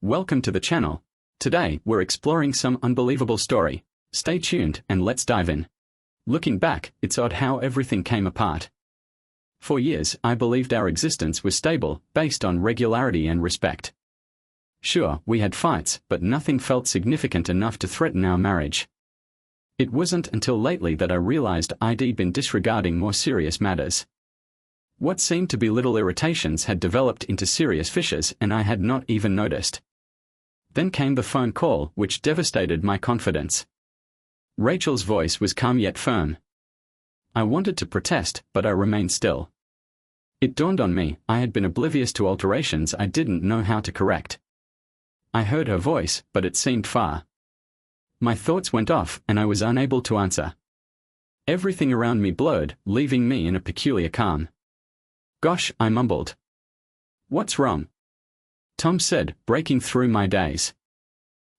Welcome to the channel. Today, we're exploring some unbelievable story. Stay tuned and let's dive in. Looking back, it's odd how everything came apart. For years, I believed our existence was stable, based on regularity and respect. Sure, we had fights, but nothing felt significant enough to threaten our marriage. It wasn't until lately that I realized I'd been disregarding more serious matters. What seemed to be little irritations had developed into serious fissures, and I had not even noticed. Then came the phone call, which devastated my confidence. Rachel's voice was calm yet firm. I wanted to protest, but I remained still. It dawned on me, I had been oblivious to alterations I didn't know how to correct. I heard her voice, but it seemed far. My thoughts went off, and I was unable to answer. Everything around me blurred, leaving me in a peculiar calm. "Gosh," I mumbled. "What's wrong?" Tom said, breaking through my daze.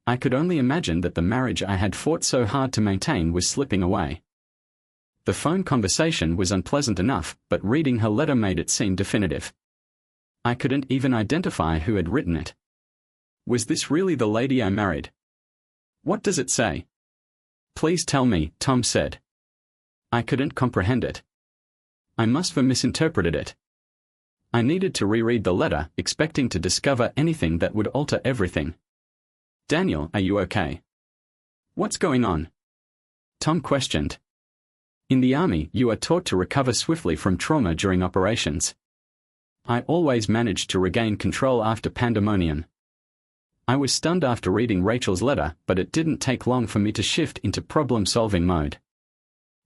I could only imagine that the marriage I had fought so hard to maintain was slipping away. The phone conversation was unpleasant enough, but reading her letter made it seem definitive. I couldn't even identify who had written it. Was this really the lady I married? "What does it say?" "Please tell me," Tom said. I couldn't comprehend it. I must have misinterpreted it. I needed to reread the letter, expecting to discover anything that would alter everything. "Daniel, are you okay?" "What's going on?" Tom questioned. "In the army, you are taught to recover swiftly from trauma during operations. I always managed to regain control after pandemonium." I was stunned after reading Rachel's letter, but it didn't take long for me to shift into problem-solving mode.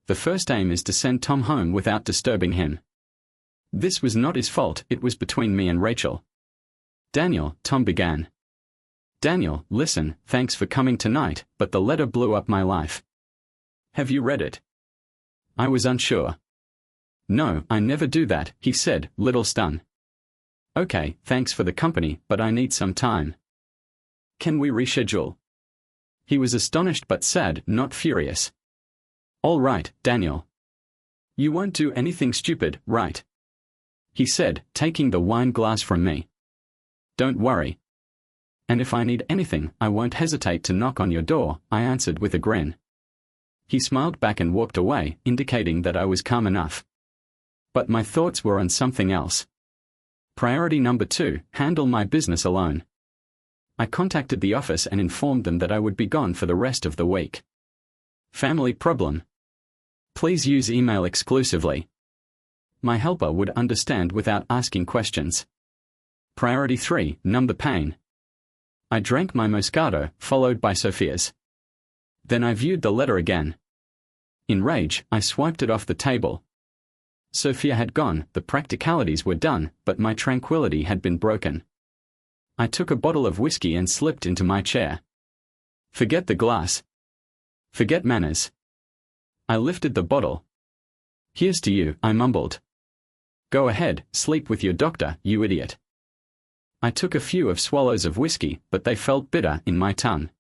The first aim is to send Tom home without disturbing him. This was not his fault, it was between me and Rachel. "Daniel," Tom began. "Daniel, listen, thanks for coming tonight, but the letter blew up my life." "Have you read it?" I was unsure. "No, I never do that," he said, little stunned. "Okay, thanks for the company, but I need some time. Can we reschedule?" He was astonished but sad, not furious. "All right, Daniel. You won't do anything stupid, right?" he said, taking the wine glass from me. "Don't worry. And if I need anything, I won't hesitate to knock on your door," I answered with a grin. He smiled back and walked away, indicating that I was calm enough. But my thoughts were on something else. Priority number 2, handle my business alone. I contacted the office and informed them that I would be gone for the rest of the week. Family problem. Please use email exclusively. My helper would understand without asking questions. Priority 3, numb the pain. I drank my Moscato, followed by Sophia's. Then I viewed the letter again. In rage, I swiped it off the table. Sophia had gone, the practicalities were done, but my tranquility had been broken. I took a bottle of whiskey and slipped into my chair. Forget the glass. Forget manners. I lifted the bottle. "Here's to you," I mumbled. "Go ahead, sleep with your doctor, you idiot." I took a few swallows of whiskey, but they felt bitter in my tongue.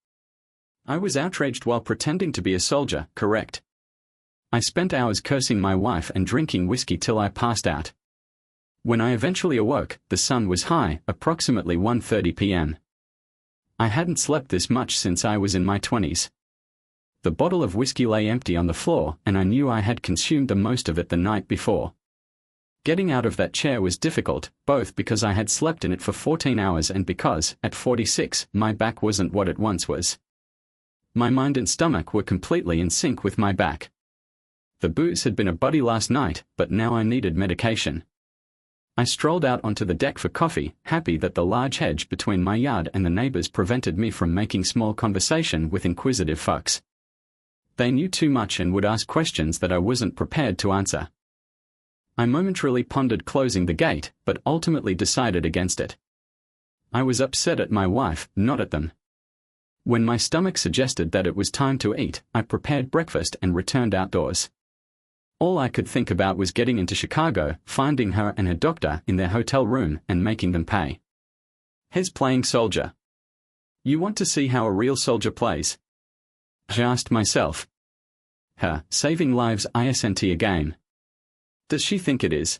I was outraged while pretending to be a soldier, correct? I spent hours cursing my wife and drinking whiskey till I passed out. When I eventually awoke, the sun was high, approximately 1:30 p.m. I hadn't slept this much since I was in my 20s. The bottle of whiskey lay empty on the floor, and I knew I had consumed the most of it the night before. Getting out of that chair was difficult, both because I had slept in it for 14 hours and because, at 46, my back wasn't what it once was. My mind and stomach were completely in sync with my back. The booze had been a buddy last night, but now I needed medication. I strolled out onto the deck for coffee, happy that the large hedge between my yard and the neighbors prevented me from making small conversation with inquisitive fucks. They knew too much and would ask questions that I wasn't prepared to answer. I momentarily pondered closing the gate, but ultimately decided against it. I was upset at my wife, not at them. When my stomach suggested that it was time to eat, I prepared breakfast and returned outdoors. All I could think about was getting into Chicago, finding her and her doctor in their hotel room, and making them pay. "He's playing soldier. You want to see how a real soldier plays?" I asked myself. Her, saving lives isn't a game. Does she think it is?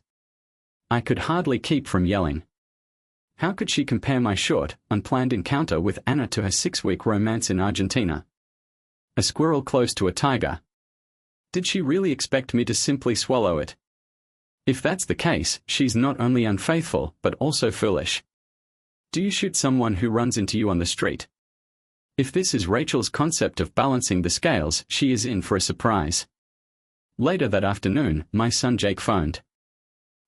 I could hardly keep from yelling. How could she compare my short, unplanned encounter with Anna to her 6-week romance in Argentina? A squirrel close to a tiger. Did she really expect me to simply swallow it? If that's the case, she's not only unfaithful, but also foolish. Do you shoot someone who runs into you on the street? If this is Rachel's concept of balancing the scales, she is in for a surprise. Later that afternoon, my son Jake phoned.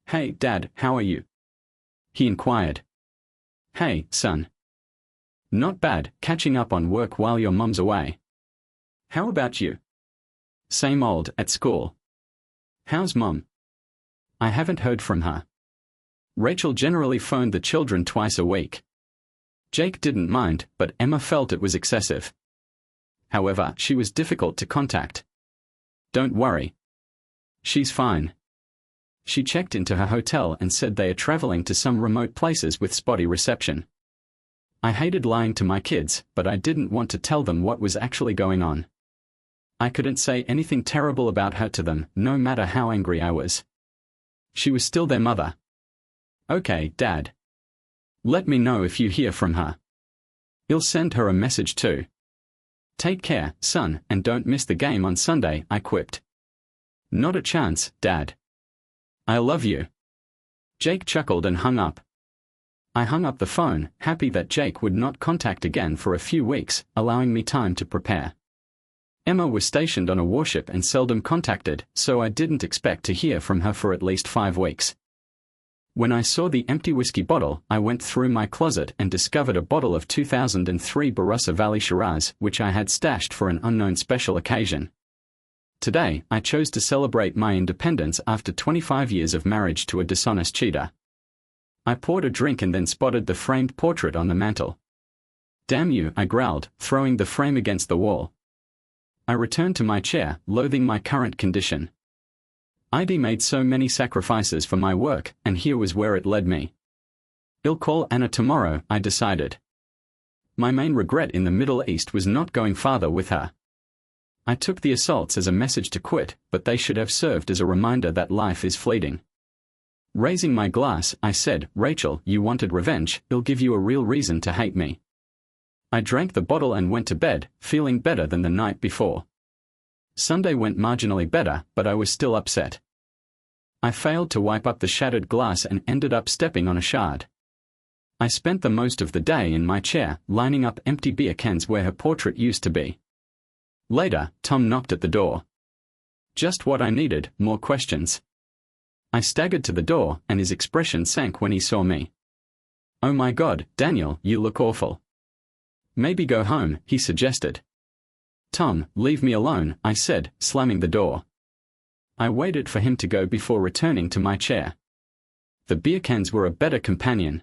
"Hey, Dad, how are you?" He inquired. "Hey, son. Not bad, catching up on work while your mom's away. How about you?" "Same old, at school." "How's Mom?" "I haven't heard from her." Rachel generally phoned the children twice a week. Jake didn't mind, but Emma felt it was excessive. However, she was difficult to contact. "Don't worry. She's fine. She checked into her hotel and said they are traveling to some remote places with spotty reception." I hated lying to my kids, but I didn't want to tell them what was actually going on. I couldn't say anything terrible about her to them, no matter how angry I was. She was still their mother. "Okay, Dad. Let me know if you hear from her. You'll send her a message too. Take care, son, and don't miss the game on Sunday," I quipped. "Not a chance, Dad. I love you." Jake chuckled and hung up. I hung up the phone, happy that Jake would not contact again for a few weeks, allowing me time to prepare. Emma was stationed on a warship and seldom contacted, so I didn't expect to hear from her for at least 5 weeks. When I saw the empty whiskey bottle, I went through my closet and discovered a bottle of 2003 Barossa Valley Shiraz, which I had stashed for an unknown special occasion. Today, I chose to celebrate my independence after 25 years of marriage to a dishonest cheater. I poured a drink and then spotted the framed portrait on the mantel. "Damn you," I growled, throwing the frame against the wall. I returned to my chair, loathing my current condition. I'd made so many sacrifices for my work, and here was where it led me. I'll call Anna tomorrow, I decided. My main regret in the Middle East was not going farther with her. I took the assaults as a message to quit, but they should have served as a reminder that life is fleeting. Raising my glass, I said, "Rachel, you wanted revenge, it'll give you a real reason to hate me." I drank the bottle and went to bed, feeling better than the night before. Sunday went marginally better, but I was still upset. I failed to wipe up the shattered glass and ended up stepping on a shard. I spent the most of the day in my chair, lining up empty beer cans where her portrait used to be. Later, Tom knocked at the door. Just what I needed, more questions. I staggered to the door, and his expression sank when he saw me. "Oh my God, Daniel, you look awful." "Maybe go home," he suggested. "Tom, leave me alone," I said, slamming the door. I waited for him to go before returning to my chair. The beer cans were a better companion.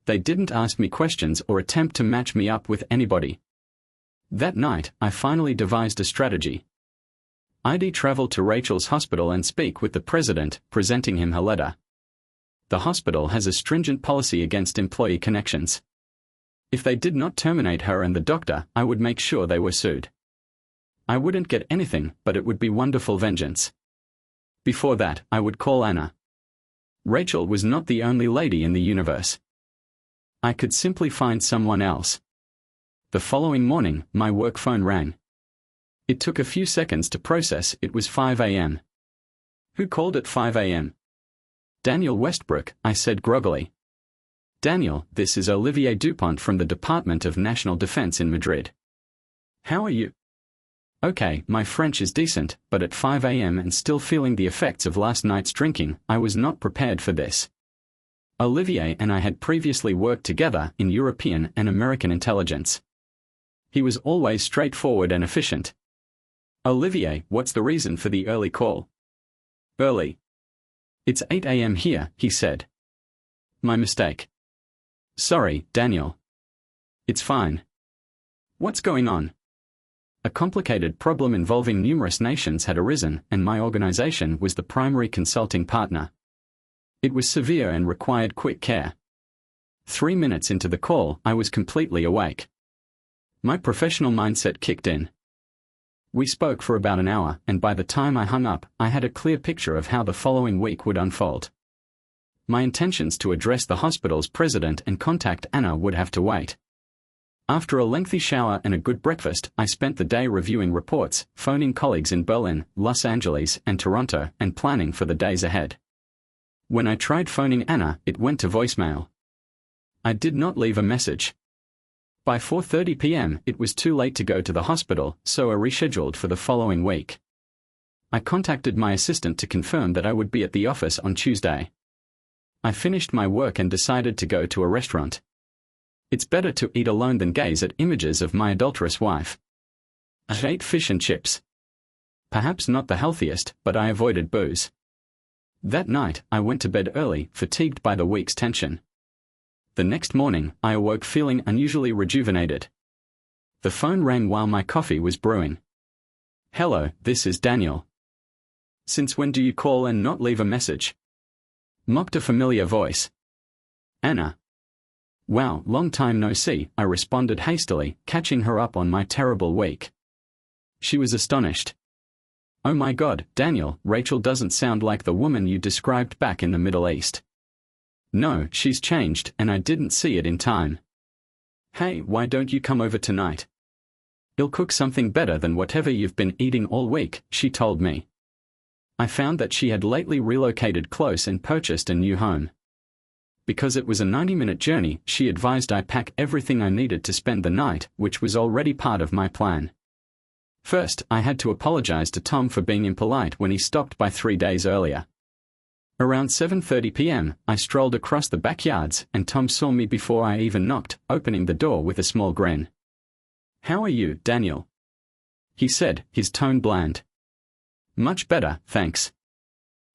They didn't ask me questions or attempt to match me up with anybody. That night, I finally devised a strategy. I'd travel to Rachel's hospital and speak with the president, presenting him her letter. The hospital has a stringent policy against employee connections. If they did not terminate her and the doctor, I would make sure they were sued. I wouldn't get anything, but it would be wonderful vengeance. Before that, I would call Anna. Rachel was not the only lady in the universe. I could simply find someone else. The following morning, my work phone rang. It took a few seconds to process. It was 5 a.m. Who called at 5 a.m.? "Daniel Westbrook," I said groggily. "Daniel, this is Olivier Dupont from the Department of National Defense in Madrid. How are you?" Okay, my French is decent, but at 5 a.m. and still feeling the effects of last night's drinking, I was not prepared for this. Olivier and I had previously worked together in European and American intelligence. He was always straightforward and efficient. "Olivier, what's the reason for the early call?" "Early. It's 8 a.m. here," he said. "My mistake." "Sorry, Daniel." "It's fine." "What's going on?" A complicated problem involving numerous nations had arisen, and my organization was the primary consulting partner. It was severe and required quick care. 3 minutes into the call, I was completely awake. My professional mindset kicked in. We spoke for about an hour, and by the time I hung up, I had a clear picture of how the following week would unfold. My intentions to address the hospital's president and contact Anna would have to wait. After a lengthy shower and a good breakfast, I spent the day reviewing reports, phoning colleagues in Berlin, Los Angeles, and Toronto, and planning for the days ahead. When I tried phoning Anna, it went to voicemail. I did not leave a message. By 4:30 p.m., it was too late to go to the hospital, so I rescheduled for the following week. I contacted my assistant to confirm that I would be at the office on Tuesday. I finished my work and decided to go to a restaurant. It's better to eat alone than gaze at images of my adulterous wife. I ate fish and chips. Perhaps not the healthiest, but I avoided booze. That night, I went to bed early, fatigued by the week's tension. The next morning, I awoke feeling unusually rejuvenated. The phone rang while my coffee was brewing. "Hello, this is Daniel. Since when do you call and not leave a message?" Mocked a familiar voice. "Anna." "Wow, long time no see," I responded hastily, catching her up on my terrible week. She was astonished. "Oh my God, Daniel, Rachel doesn't sound like the woman you described back in the Middle East." "No, she's changed, and I didn't see it in time." "Hey, why don't you come over tonight? I'll cook something better than whatever you've been eating all week," she told me. I found that she had lately relocated close and purchased a new home. Because it was a 90-minute journey, she advised I pack everything I needed to spend the night, which was already part of my plan. First, I had to apologize to Tom for being impolite when he stopped by 3 days earlier. Around 7:30 p.m., I strolled across the backyards, and Tom saw me before I even knocked, opening the door with a small grin. "How are you, Daniel?" he said, his tone bland. "Much better, thanks.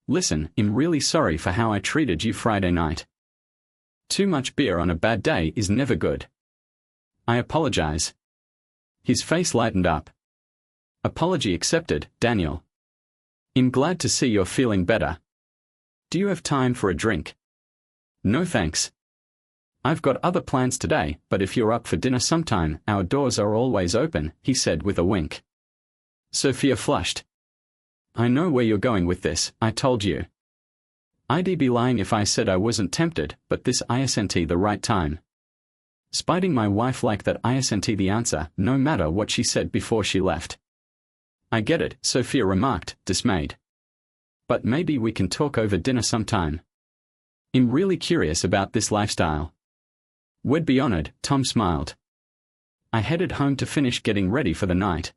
Listen, I'm really sorry for how I treated you Friday night. Too much beer on a bad day is never good. I apologize." His face lightened up. "Apology accepted, Daniel. I'm glad to see you're feeling better. Do you have time for a drink?" "No thanks. I've got other plans today, but if you're up for dinner sometime, our doors are always open," he said with a wink. Sophia flushed. "I know where you're going with this, I told you. I'd be lying if I said I wasn't tempted, but this isn't the right time." Spiting my wife like that isn't the answer, no matter what she said before she left. "I get it," Sophia remarked, dismayed. "But maybe we can talk over dinner sometime. I'm really curious about this lifestyle." "We'd be honored," Tom smiled. I headed home to finish getting ready for the night.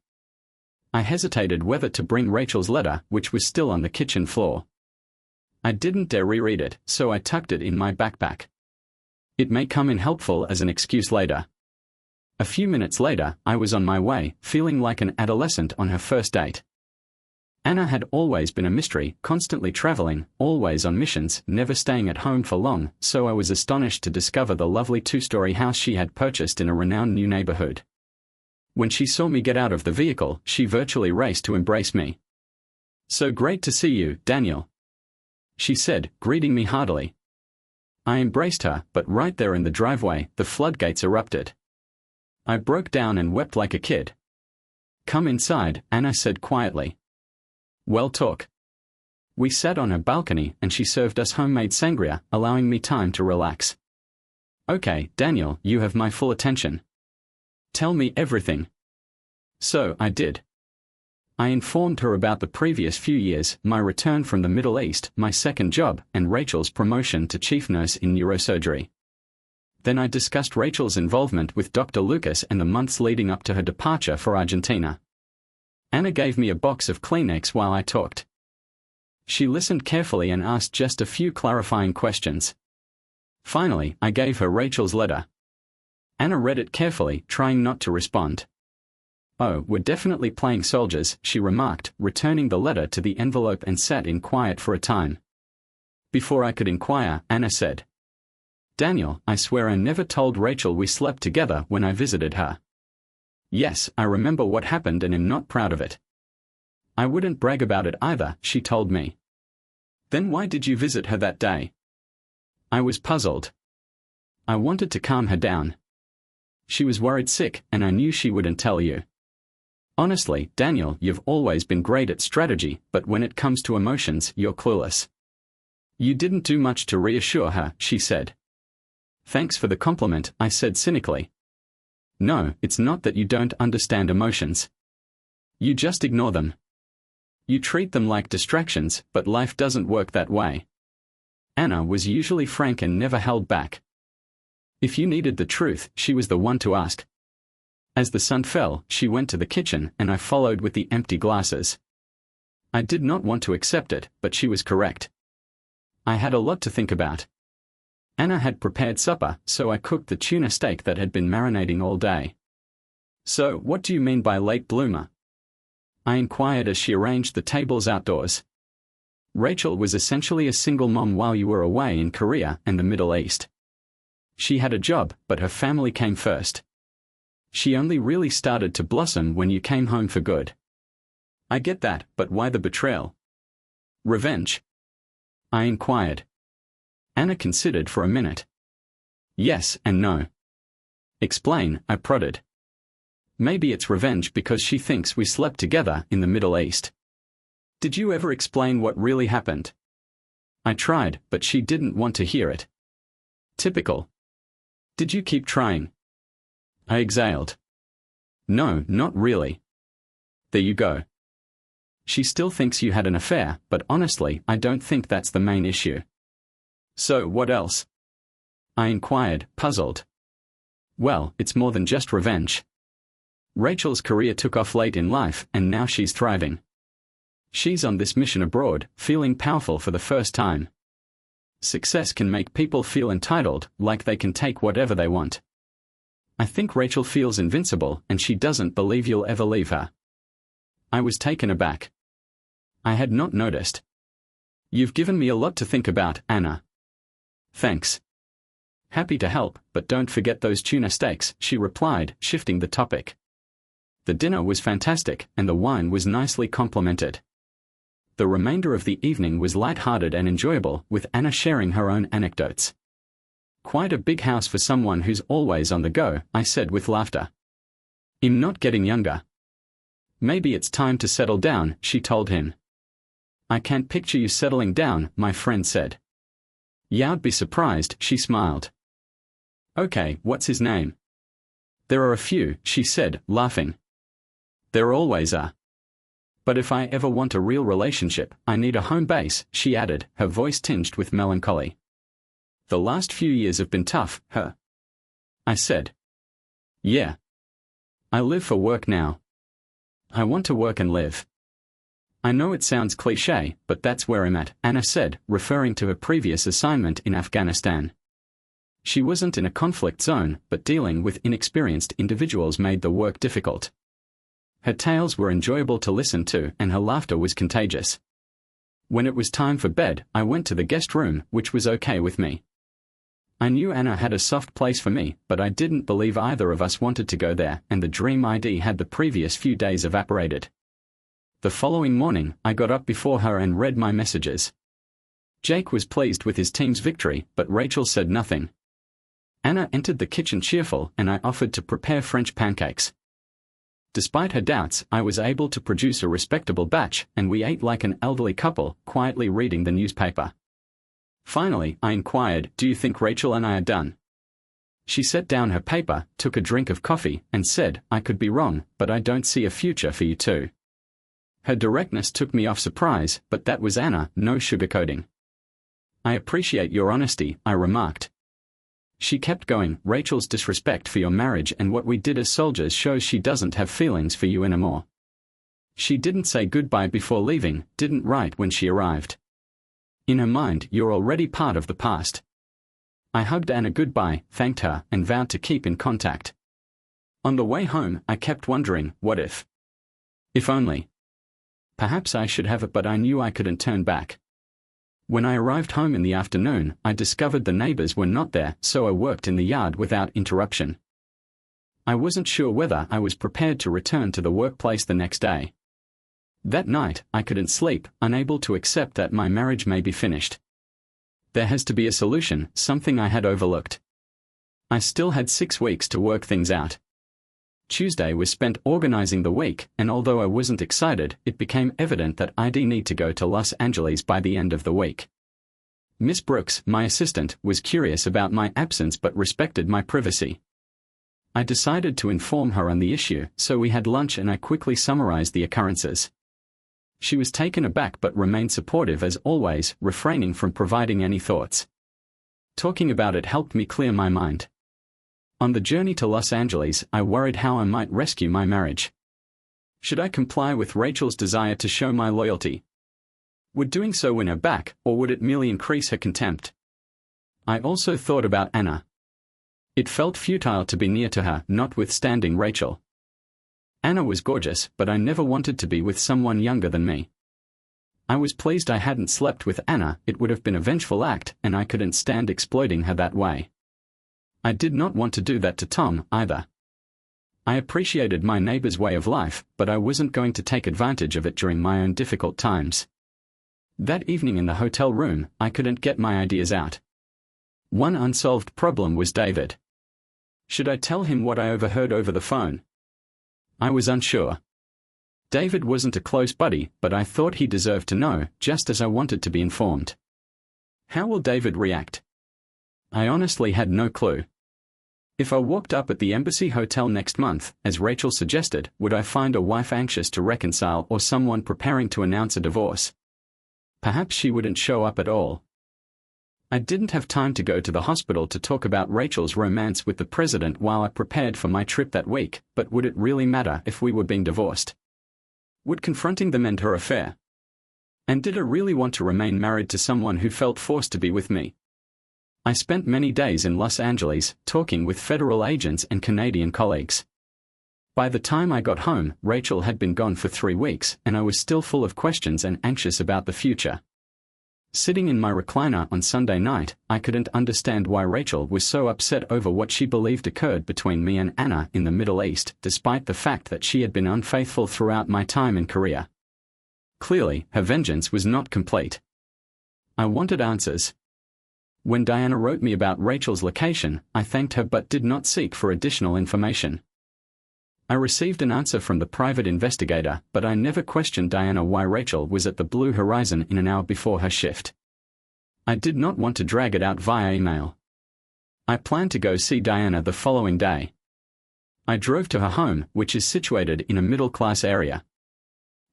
I hesitated whether to bring Rachel's letter, which was still on the kitchen floor. I didn't dare reread it, so I tucked it in my backpack. It may come in helpful as an excuse later. A few minutes later, I was on my way, feeling like an adolescent on her first date. Anna had always been a mystery, constantly traveling, always on missions, never staying at home for long, so I was astonished to discover the lovely 2-story house she had purchased in a renowned new neighborhood. When she saw me get out of the vehicle, she virtually raced to embrace me. "So great to see you, Daniel," she said, greeting me heartily. I embraced her, but right there in the driveway, the floodgates erupted. I broke down and wept like a kid. "Come inside," Anna said quietly. "Well, talk." We sat on her balcony and she served us homemade sangria, allowing me time to relax. "Okay, Daniel, you have my full attention. Tell me everything." So I did. I informed her about the previous few years, my return from the Middle East, my second job, and Rachel's promotion to chief nurse in neurosurgery. Then I discussed Rachel's involvement with Dr. Lucas and the months leading up to her departure for Argentina. Anna gave me a box of Kleenex while I talked. She listened carefully and asked just a few clarifying questions. Finally, I gave her Rachel's letter. Anna read it carefully, trying not to respond. "Oh, we're definitely playing soldiers," she remarked, returning the letter to the envelope and sat in quiet for a time. Before I could inquire, Anna said, "Daniel, I swear I never told Rachel we slept together when I visited her." "Yes, I remember what happened and am not proud of it." "I wouldn't brag about it either," she told me. "Then why did you visit her that day?" I was puzzled. I wanted to calm her down. She was worried sick, and I knew she wouldn't tell you. "Honestly, Daniel, you've always been great at strategy, but when it comes to emotions, you're clueless." You didn't do much to reassure her, she said. Thanks for the compliment, I said cynically. No, it's not that you don't understand emotions. You just ignore them. You treat them like distractions, but life doesn't work that way. Anna was usually frank and never held back. If you needed the truth, she was the one to ask. As the sun fell, she went to the kitchen and I followed with the empty glasses. I did not want to accept it, but she was correct. I had a lot to think about. Anna had prepared supper, so I cooked the tuna steak that had been marinating all day. So, what do you mean by late bloomer? I inquired as she arranged the tables outdoors. Rachel was essentially a single mom while you were away in Korea and the Middle East. She had a job, but her family came first. She only really started to blossom when you came home for good. I get that, but why the betrayal? Revenge? I inquired. Anna considered for a minute. Yes and no. Explain, I prodded. Maybe it's revenge because she thinks we slept together in the Middle East. Did you ever explain what really happened? I tried, but she didn't want to hear it. Typical. Did you keep trying? I exhaled. No, not really. There you go. She still thinks you had an affair, but honestly, I don't think that's the main issue. So, what else? I inquired, puzzled. Well, it's more than just revenge. Rachel's career took off late in life, and now she's thriving. She's on this mission abroad, feeling powerful for the first time. Success can make people feel entitled, like they can take whatever they want. I think Rachel feels invincible, and she doesn't believe you'll ever leave her. I was taken aback. I had not noticed. You've given me a lot to think about, Anna. Thanks. Happy to help, but don't forget those tuna steaks, she replied, shifting the topic. The dinner was fantastic, and the wine was nicely complimented. The remainder of the evening was light-hearted and enjoyable, with Anna sharing her own anecdotes. Quite a big house for someone who's always on the go, I said with laughter. I'm not getting younger. Maybe it's time to settle down, she told him. I can't picture you settling down, my friend said. You'd be surprised, she smiled. Okay, what's his name? There are a few, she said, laughing. There always are. But if I ever want a real relationship, I need a home base, she added, her voice tinged with melancholy. The last few years have been tough, huh? I said. Yeah. I live for work now. I want to work and live. I know it sounds cliché, but that's where I'm at, Anna said, referring to her previous assignment in Afghanistan. She wasn't in a conflict zone, but dealing with inexperienced individuals made the work difficult. Her tales were enjoyable to listen to, and her laughter was contagious. When it was time for bed, I went to the guest room, which was okay with me. I knew Anna had a soft place for me, but I didn't believe either of us wanted to go there, and the dream ID had the previous few days evaporated. The following morning, I got up before her and read my messages. Jake was pleased with his team's victory, but Rachel said nothing. Anna entered the kitchen cheerful, and I offered to prepare French pancakes. Despite her doubts, I was able to produce a respectable batch, and we ate like an elderly couple, quietly reading the newspaper. Finally, I inquired, do you think Rachel and I are done? She set down her paper, took a drink of coffee, and said, I could be wrong, but I don't see a future for you two. Her directness took me off surprise, but that was Anna, no sugarcoating. I appreciate your honesty, I remarked. She kept going, Rachel's disrespect for your marriage and what we did as soldiers shows she doesn't have feelings for you anymore. She didn't say goodbye before leaving, didn't write when she arrived. In her mind, you're already part of the past. I hugged Anna goodbye, thanked her, and vowed to keep in contact. On the way home, I kept wondering, what if? If only. Perhaps I should have it, but I knew I couldn't turn back. When I arrived home in the afternoon, I discovered the neighbors were not there, so I worked in the yard without interruption. I wasn't sure whether I was prepared to return to the workplace the next day. That night, I couldn't sleep, unable to accept that my marriage may be finished. There has to be a solution, something I had overlooked. I still had 6 weeks to work things out. Tuesday was spent organizing the week, and although I wasn't excited, it became evident that I'd need to go to Los Angeles by the end of the week. Miss Brooks, my assistant, was curious about my absence but respected my privacy. I decided to inform her on the issue, so we had lunch and I quickly summarized the occurrences. She was taken aback but remained supportive as always, refraining from providing any thoughts. Talking about it helped me clear my mind. On the journey to Los Angeles, I worried how I might rescue my marriage. Should I comply with Rachel's desire to show my loyalty? Would doing so win her back, or would it merely increase her contempt? I also thought about Anna. It felt futile to be near to her, notwithstanding Rachel. Anna was gorgeous, but I never wanted to be with someone younger than me. I was pleased I hadn't slept with Anna, it would have been a vengeful act, and I couldn't stand exploiting her that way. I did not want to do that to Tom, either. I appreciated my neighbor's way of life, but I wasn't going to take advantage of it during my own difficult times. That evening in the hotel room, I couldn't get my ideas out. One unsolved problem was David. Should I tell him what I overheard over the phone? I was unsure. David wasn't a close buddy, but I thought he deserved to know, just as I wanted to be informed. How will David react? I honestly had no clue. If I walked up at the Embassy Hotel next month, as Rachel suggested, would I find a wife anxious to reconcile or someone preparing to announce a divorce? Perhaps she wouldn't show up at all. I didn't have time to go to the hospital to talk about Rachel's romance with the president while I prepared for my trip that week, but would it really matter if we were being divorced? Would confronting them end her affair? And did I really want to remain married to someone who felt forced to be with me? I spent many days in Los Angeles, talking with federal agents and Canadian colleagues. By the time I got home, Rachel had been gone for 3 weeks, and I was still full of questions and anxious about the future. Sitting in my recliner on Sunday night, I couldn't understand why Rachel was so upset over what she believed occurred between me and Anna in the Middle East, despite the fact that she had been unfaithful throughout my time in Korea. Clearly, her vengeance was not complete. I wanted answers. When Diana wrote me about Rachel's location, I thanked her but did not seek for additional information. I received an answer from the private investigator, but I never questioned Diana why Rachel was at the Blue Horizon in an hour before her shift. I did not want to drag it out via email. I planned to go see Diana the following day. I drove to her home, which is situated in a middle-class area.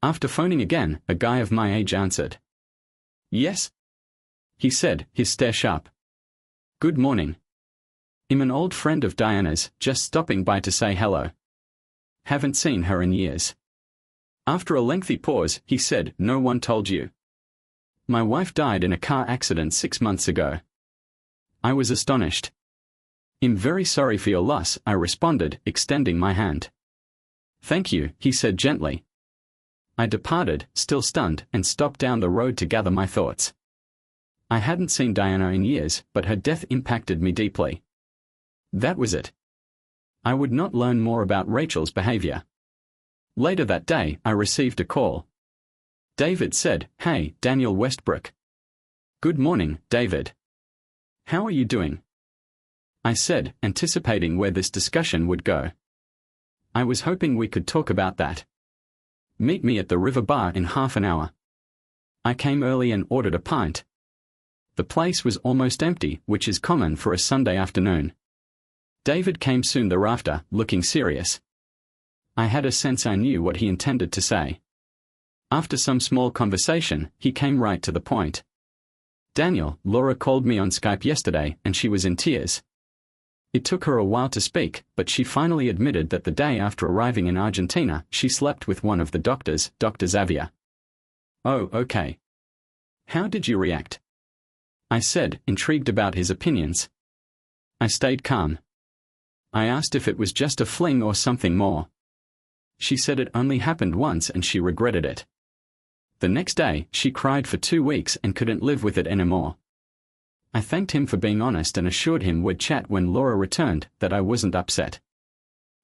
After phoning again, a guy of my age answered. "Yes?" he said, his stare sharp. "Good morning. I'm an old friend of Diana's, just stopping by to say hello. Haven't seen her in years." After a lengthy pause, he said, "No one told you. My wife died in a car accident 6 months ago." I was astonished. "I'm very sorry for your loss," I responded, extending my hand. "Thank you," he said gently. I departed, still stunned, and stopped down the road to gather my thoughts. I hadn't seen Diana in years, but her death impacted me deeply. That was it. I would not learn more about Rachel's behavior. Later that day, I received a call. David said, "Hey, Daniel Westbrook." "Good morning, David. How are you doing?" I said, anticipating where this discussion would go. "I was hoping we could talk about that. Meet me at the River Bar in half an hour." I came early and ordered a pint. The place was almost empty, which is common for a Sunday afternoon. David came soon thereafter, looking serious. I had a sense I knew what he intended to say. After some small conversation, he came right to the point. "Daniel, Laura called me on Skype yesterday and she was in tears. It took her a while to speak, but she finally admitted that the day after arriving in Argentina, she slept with one of the doctors, Dr. Xavier." "Oh, okay. How did you react?" I said, intrigued about his opinions. I stayed calm. I asked if it was just a fling or something more. She said it only happened once and she regretted it. The next day, she cried for 2 weeks and couldn't live with it anymore. I thanked him for being honest and assured him we'd chat when Laura returned, that I wasn't upset.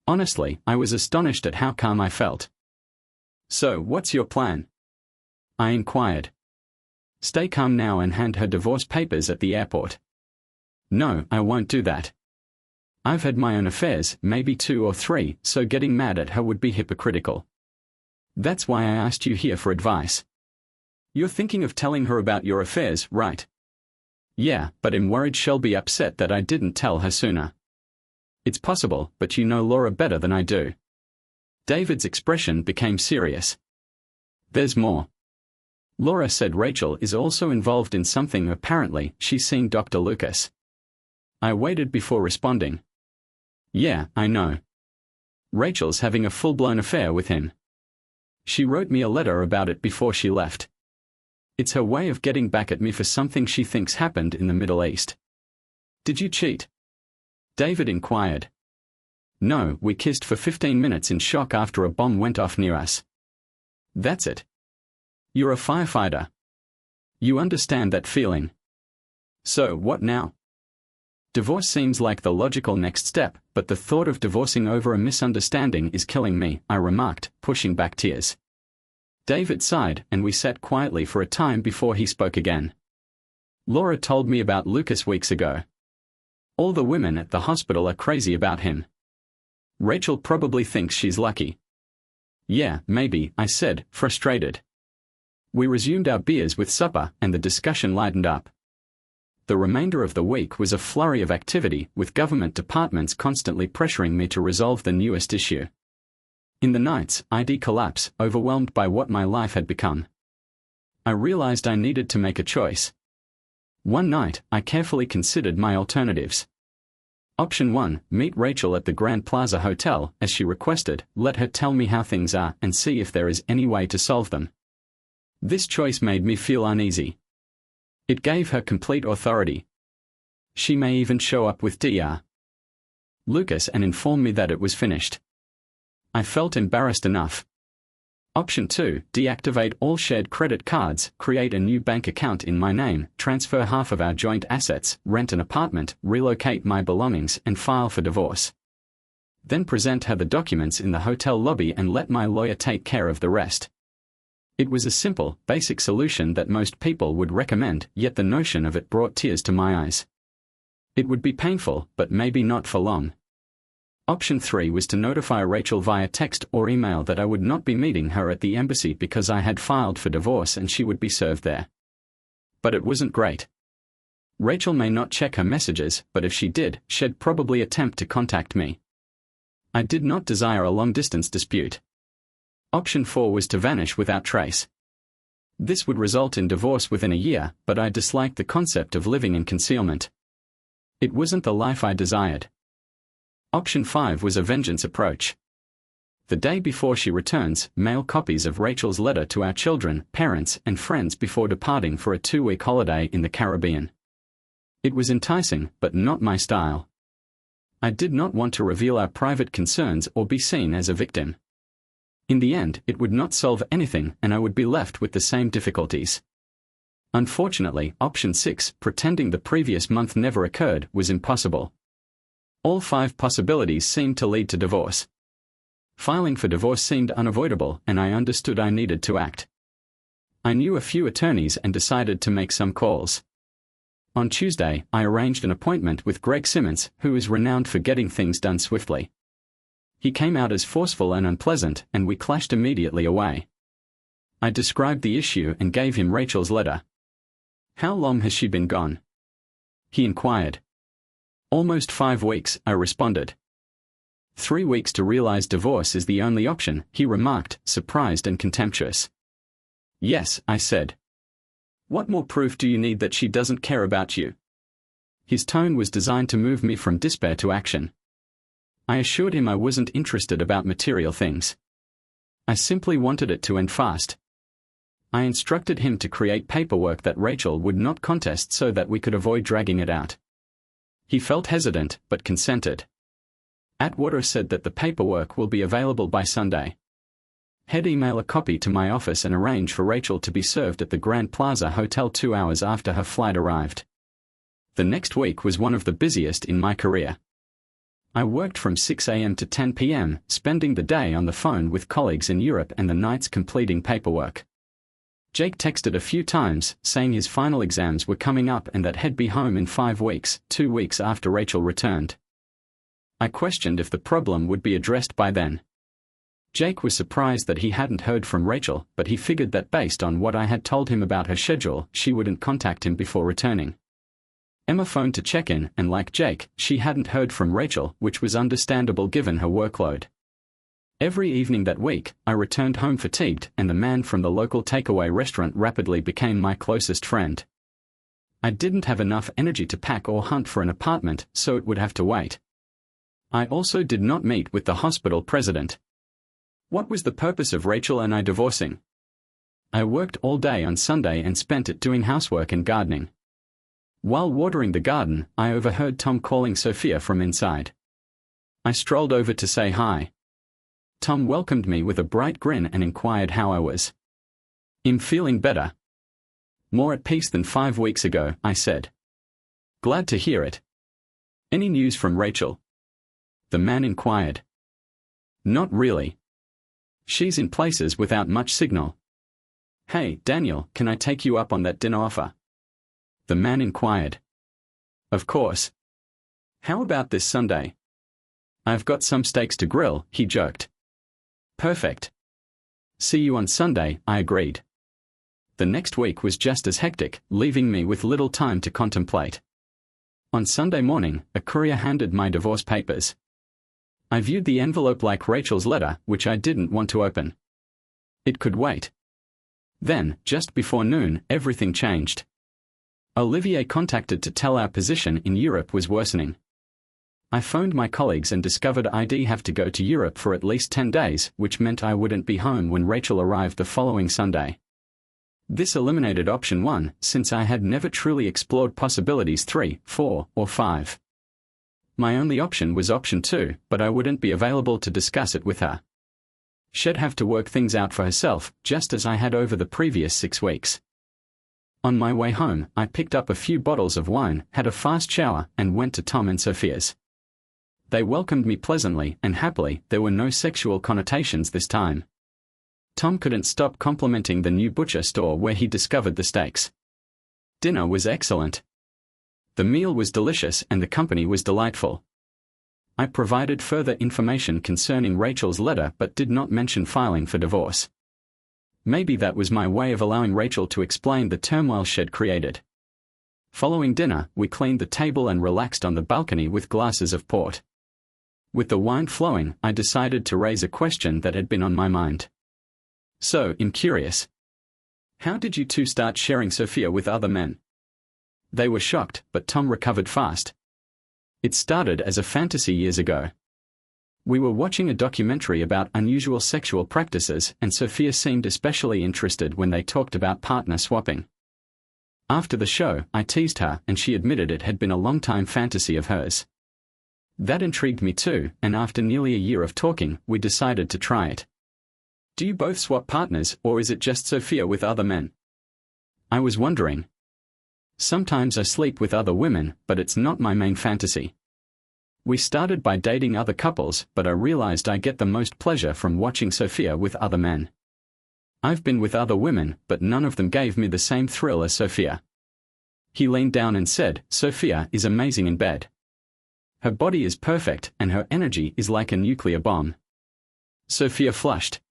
Honestly, I was astonished at how calm I felt. "So, what's your plan?" I inquired. "Stay calm now and hand her divorce papers at the airport." "No, I won't do that. I've had my own affairs, maybe 2 or 3, so getting mad at her would be hypocritical. That's why I asked you here for advice." "You're thinking of telling her about your affairs, right?" Yeah, but I'm worried she'll be upset that I didn't tell her sooner. It's possible, but you know Laura better than I do. David's expression became serious. There's more. Laura said Rachel is also involved in something. Apparently, she's seen Dr. Lucas. I waited before responding. Yeah, I know. Rachel's having a full-blown affair with him. She wrote me a letter about it before she left. It's her way of getting back at me for something she thinks happened in the Middle East. Did you cheat? David inquired. No, we kissed for 15 minutes in shock after a bomb went off near us. That's it. You're a firefighter. You understand that feeling. So, what now? Divorce seems like the logical next step, but the thought of divorcing over a misunderstanding is killing me, I remarked, pushing back tears. David sighed, and we sat quietly for a time before he spoke again. Laura told me about Lucas weeks ago. All the women at the hospital are crazy about him. Rachel probably thinks she's lucky. Yeah, maybe, I said, frustrated. We resumed our beers with supper, and the discussion lightened up. The remainder of the week was a flurry of activity, with government departments constantly pressuring me to resolve the newest issue. In the nights, I'd collapse, overwhelmed by what my life had become. I realized I needed to make a choice. One night, I carefully considered my alternatives. Option 1, meet Rachel at the Grand Plaza Hotel, as she requested, let her tell me how things are and see if there is any way to solve them. This choice made me feel uneasy. It gave her complete authority. She may even show up with Dr. Lucas and inform me that it was finished. I felt embarrassed enough. Option 2, deactivate all shared credit cards, create a new bank account in my name, transfer half of our joint assets, rent an apartment, relocate my belongings, and file for divorce. Then present her the documents in the hotel lobby and let my lawyer take care of the rest. It was a simple, basic solution that most people would recommend, yet the notion of it brought tears to my eyes. It would be painful, but maybe not for long. Option 3 was to notify Rachel via text or email that I would not be meeting her at the embassy because I had filed for divorce and she would be served there. But it wasn't great. Rachel may not check her messages, but if she did, she'd probably attempt to contact me. I did not desire a long-distance dispute. Option 4 was to vanish without trace. This would result in divorce within a year, but I disliked the concept of living in concealment. It wasn't the life I desired. Option 5 was a vengeance approach. The day before she returns, mail copies of Rachel's letter to our children, parents, and friends before departing for a 2-week holiday in the Caribbean. It was enticing, but not my style. I did not want to reveal our private concerns or be seen as a victim. In the end, it would not solve anything, and I would be left with the same difficulties. Unfortunately, option 6, pretending the previous month never occurred, was impossible. All 5 possibilities seemed to lead to divorce. Filing for divorce seemed unavoidable, and I understood I needed to act. I knew a few attorneys and decided to make some calls. On Tuesday, I arranged an appointment with Greg Simmons, who is renowned for getting things done swiftly. He came out as forceful and unpleasant, and we clashed immediately away. I described the issue and gave him Rachel's letter. How long has she been gone? He inquired. Almost 5 weeks, I responded. 3 weeks to realize divorce is the only option, he remarked, surprised and contemptuous. Yes, I said. What more proof do you need that she doesn't care about you? His tone was designed to move me from despair to action. I assured him I wasn't interested about material things. I simply wanted it to end fast. I instructed him to create paperwork that Rachel would not contest so that we could avoid dragging it out. He felt hesitant, but consented. Atwater said that the paperwork will be available by Sunday. He'd email a copy to my office and arrange for Rachel to be served at the Grand Plaza Hotel 2 hours after her flight arrived. The next week was one of the busiest in my career. I worked from 6 a.m. to 10 p.m., spending the day on the phone with colleagues in Europe and the nights completing paperwork. Jake texted a few times, saying his final exams were coming up and that he'd be home in 5 weeks, 2 weeks after Rachel returned. I questioned if the problem would be addressed by then. Jake was surprised that he hadn't heard from Rachel, but he figured that based on what I had told him about her schedule, she wouldn't contact him before returning. Emma phoned to check in, and like Jake, she hadn't heard from Rachel, which was understandable given her workload. Every evening that week, I returned home fatigued, and the man from the local takeaway restaurant rapidly became my closest friend. I didn't have enough energy to pack or hunt for an apartment, so it would have to wait. I also did not meet with the hospital president. What was the purpose of Rachel and I divorcing? I worked all day on Sunday and spent it doing housework and gardening. While watering the garden, I overheard Tom calling Sophia from inside. I strolled over to say hi. Tom welcomed me with a bright grin and inquired how I was. "I'm feeling better. More at peace than 5 weeks ago," I said. "Glad to hear it. Any news from Rachel?" the man inquired. "Not really. She's in places without much signal." "Hey, Daniel, can I take you up on that dinner offer?" the man inquired. "Of course. How about this Sunday?" "I've got some steaks to grill," he joked. "Perfect. See you on Sunday," I agreed. The next week was just as hectic, leaving me with little time to contemplate. On Sunday morning, a courier handed my divorce papers. I viewed the envelope like Rachel's letter, which I didn't want to open. It could wait. Then, just before noon, everything changed. Olivier contacted to tell our position in Europe was worsening. I phoned my colleagues and discovered I'd have to go to Europe for at least 10 days, which meant I wouldn't be home when Rachel arrived the following Sunday. This eliminated option 1, since I had never truly explored possibilities 3, 4, or 5. My only option was option 2, but I wouldn't be available to discuss it with her. She'd have to work things out for herself, just as I had over the previous 6 weeks. On my way home, I picked up a few bottles of wine, had a fast shower, and went to Tom and Sophia's. They welcomed me pleasantly and happily. There were no sexual connotations this time. Tom couldn't stop complimenting the new butcher store where he discovered the steaks. Dinner was excellent. The meal was delicious and the company was delightful. I provided further information concerning Rachel's letter but did not mention filing for divorce. Maybe that was my way of allowing Rachel to explain the turmoil she'd created. Following dinner, we cleaned the table and relaxed on the balcony with glasses of port. With the wine flowing, I decided to raise a question that had been on my mind. "So, I'm curious. How did you two start sharing Sophia with other men?" They were shocked, but Tom recovered fast. "It started as a fantasy years ago. We were watching a documentary about unusual sexual practices, and Sophia seemed especially interested when they talked about partner swapping. After the show, I teased her, and she admitted it had been a long-time fantasy of hers. That intrigued me too, and after nearly a year of talking, we decided to try it." "Do you both swap partners, or is it just Sophia with other men?" I was wondering. "Sometimes I sleep with other women, but it's not my main fantasy. We started by dating other couples, but I realized I get the most pleasure from watching Sophia with other men. I've been with other women, but none of them gave me the same thrill as Sophia." He leaned down and said, "Sophia is amazing in bed. Her body is perfect, and her energy is like a nuclear bomb." Sophia flushed.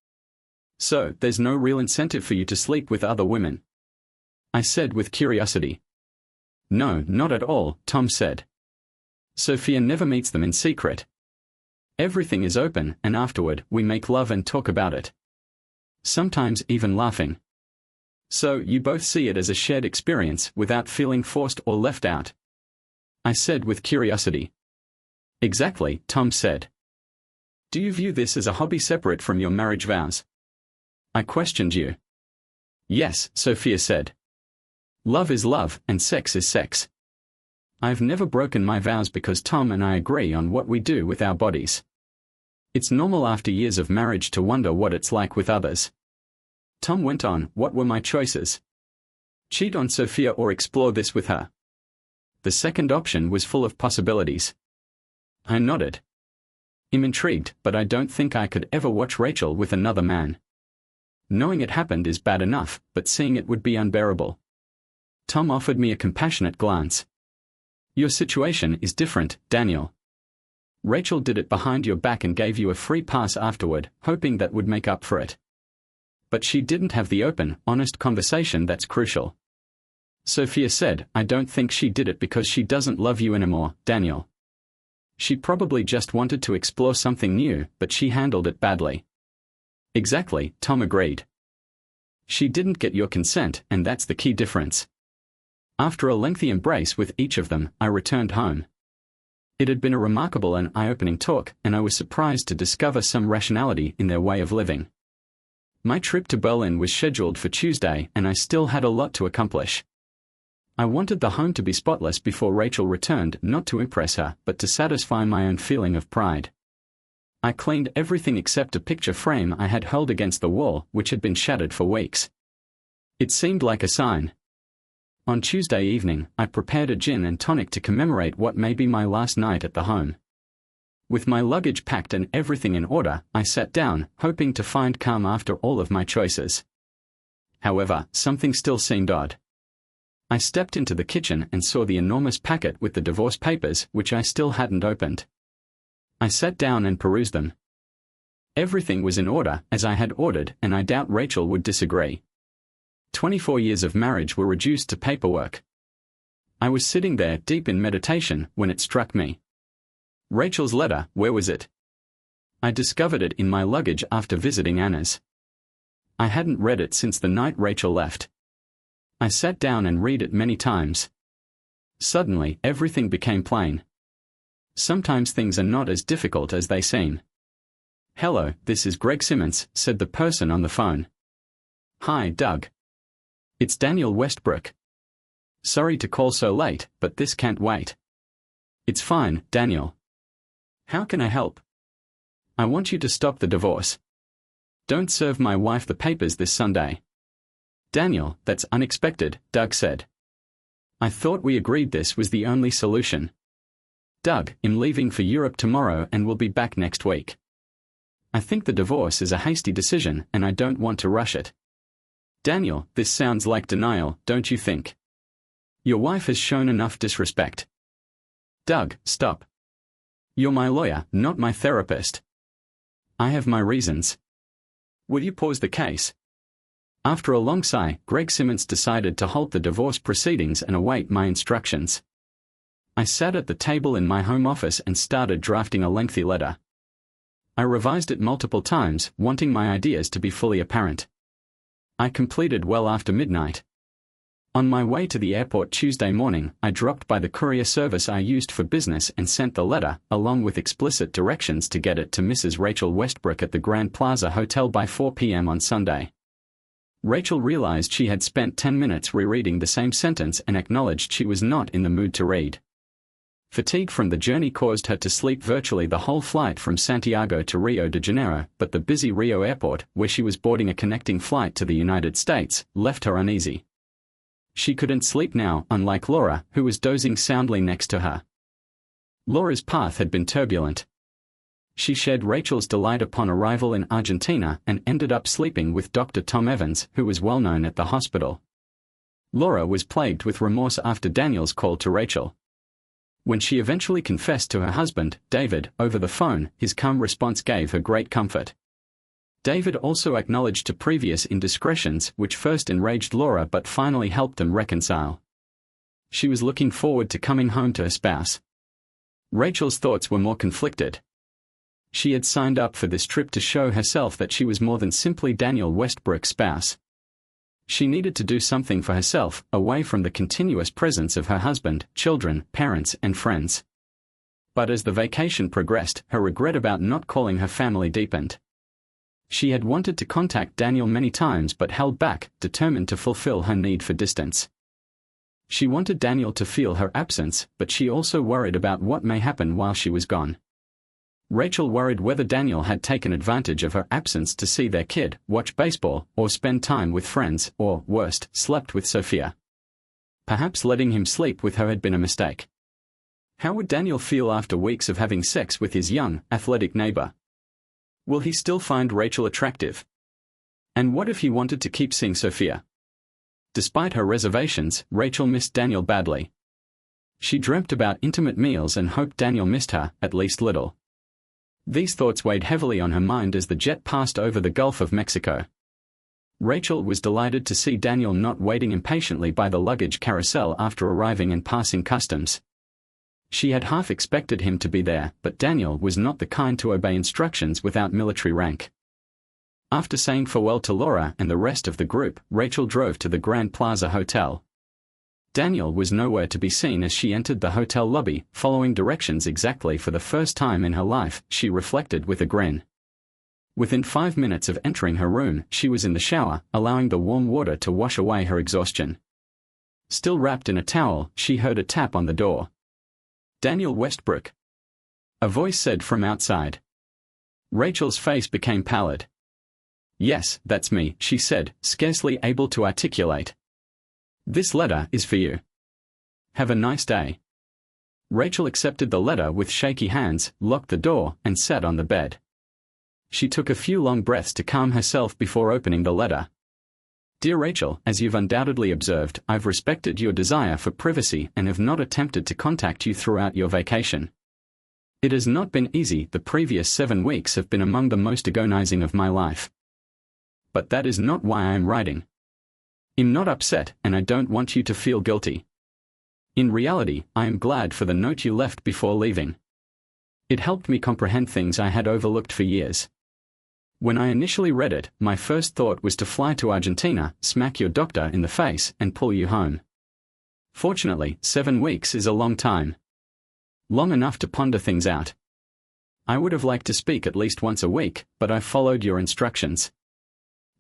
"So, there's no real incentive for you to sleep with other women?" I said with curiosity. "No, not at all," Tom said. "Sophia never meets them in secret. Everything is open, and afterward, we make love and talk about it. Sometimes even laughing. So, you both see it as a shared experience without feeling forced or left out?" I said with curiosity. "Exactly," Tom said. "Do you view this as a hobby separate from your marriage vows?" I questioned you. "Yes," Sophia said. "Love is love, and sex is sex. I've never broken my vows because Tom and I agree on what we do with our bodies. It's normal after years of marriage to wonder what it's like with others." Tom went on, "What were my choices? Cheat on Sophia or explore this with her?" The second option was full of possibilities. I nodded. "I'm intrigued, but I don't think I could ever watch Rachel with another man. Knowing it happened is bad enough, but seeing it would be unbearable." Tom offered me a compassionate glance. "Your situation is different, Daniel. Rachel did it behind your back and gave you a free pass afterward, hoping that would make up for it. But she didn't have the open, honest conversation that's crucial. Sophia said, "I don't think she did it because she doesn't love you anymore, Daniel. She probably just wanted to explore something new, but she handled it badly." "Exactly," Tom agreed. "She didn't get your consent, and that's the key difference." After a lengthy embrace with each of them, I returned home. It had been a remarkable and eye-opening talk, and I was surprised to discover some rationality in their way of living. My trip to Berlin was scheduled for Tuesday, and I still had a lot to accomplish. I wanted the home to be spotless before Rachel returned, not to impress her, but to satisfy my own feeling of pride. I cleaned everything except a picture frame I had hurled against the wall, which had been shattered for weeks. It seemed like a sign. On Tuesday evening, I prepared a gin and tonic to commemorate what may be my last night at the home. With my luggage packed and everything in order, I sat down, hoping to find calm after all of my choices. However, something still seemed odd. I stepped into the kitchen and saw the enormous packet with the divorce papers, which I still hadn't opened. I sat down and perused them. Everything was in order, as I had ordered, and I doubt Rachel would disagree. 24 years of marriage were reduced to paperwork. I was sitting there, deep in meditation, when it struck me. Rachel's letter, where was it? I discovered it in my luggage after visiting Anna's. I hadn't read it since the night Rachel left. I sat down and read it many times. Suddenly, everything became plain. Sometimes things are not as difficult as they seem. "Hello, this is Greg Simmons," said the person on the phone. "Hi, Doug. It's Daniel Westbrook. Sorry to call so late, but this can't wait." "It's fine, Daniel. How can I help?" "I want you to stop the divorce. Don't serve my wife the papers this Sunday." "Daniel, that's unexpected," Doug said. "I thought we agreed this was the only solution." "Doug, I'm leaving for Europe tomorrow and will be back next week. I think the divorce is a hasty decision and I don't want to rush it." "Daniel, this sounds like denial, don't you think? Your wife has shown enough disrespect." "Doug, stop. You're my lawyer, not my therapist. I have my reasons. Will you pause the case?" After a long sigh, Greg Simmons decided to halt the divorce proceedings and await my instructions. I sat at the table in my home office and started drafting a lengthy letter. I revised it multiple times, wanting my ideas to be fully apparent. I completed well after midnight. On my way to the airport Tuesday morning, I dropped by the courier service I used for business and sent the letter, along with explicit directions to get it to Mrs. Rachel Westbrook at the Grand Plaza Hotel by 4 p.m. on Sunday. Rachel realized she had spent 10 minutes rereading the same sentence and acknowledged she was not in the mood to read. Fatigue from the journey caused her to sleep virtually the whole flight from Santiago to Rio de Janeiro, but the busy Rio airport, where she was boarding a connecting flight to the United States, left her uneasy. She couldn't sleep now, unlike Laura, who was dozing soundly next to her. Laura's path had been turbulent. She shared Rachel's delight upon arrival in Argentina and ended up sleeping with Dr. Tom Evans, who was well known at the hospital. Laura was plagued with remorse after Daniel's call to Rachel. When she eventually confessed to her husband, David, over the phone, his calm response gave her great comfort. David also acknowledged to previous indiscretions which first enraged Laura but finally helped them reconcile. She was looking forward to coming home to her spouse. Rachel's thoughts were more conflicted. She had signed up for this trip to show herself that she was more than simply Daniel Westbrook's spouse. She needed to do something for herself, away from the continuous presence of her husband, children, parents, and friends. But as the vacation progressed, her regret about not calling her family deepened. She had wanted to contact Daniel many times but held back, determined to fulfill her need for distance. She wanted Daniel to feel her absence, but she also worried about what may happen while she was gone. Rachel worried whether Daniel had taken advantage of her absence to see their kid, watch baseball, or spend time with friends, or, worst, slept with Sophia. Perhaps letting him sleep with her had been a mistake. How would Daniel feel after weeks of having sex with his young, athletic neighbor? Will he still find Rachel attractive? And what if he wanted to keep seeing Sophia? Despite her reservations, Rachel missed Daniel badly. She dreamt about intimate meals and hoped Daniel missed her, at least little. These thoughts weighed heavily on her mind as the jet passed over the Gulf of Mexico. Rachel was delighted to see Daniel not waiting impatiently by the luggage carousel after arriving and passing customs. She had half expected him to be there, but Daniel was not the kind to obey instructions without military rank. After saying farewell to Laura and the rest of the group, Rachel drove to the Grand Plaza Hotel. Daniel was nowhere to be seen as she entered the hotel lobby, following directions exactly for the first time in her life, she reflected with a grin. Within 5 minutes of entering her room, she was in the shower, allowing the warm water to wash away her exhaustion. Still wrapped in a towel, she heard a tap on the door. "Daniel Westbrook," a voice said from outside. Rachel's face became pallid. "Yes, that's me," she said, scarcely able to articulate. "This letter is for you. Have a nice day." Rachel accepted the letter with shaky hands, locked the door, and sat on the bed. She took a few long breaths to calm herself before opening the letter. "Dear Rachel, as you've undoubtedly observed, I've respected your desire for privacy and have not attempted to contact you throughout your vacation. It has not been easy. The previous 7 weeks have been among the most agonizing of my life. But that is not why I am writing. I'm not upset, and I don't want you to feel guilty. In reality, I am glad for the note you left before leaving. It helped me comprehend things I had overlooked for years. When I initially read it, my first thought was to fly to Argentina, smack your doctor in the face, and pull you home. Fortunately, 7 weeks is a long time. Long enough to ponder things out. I would have liked to speak at least once a week, but I followed your instructions.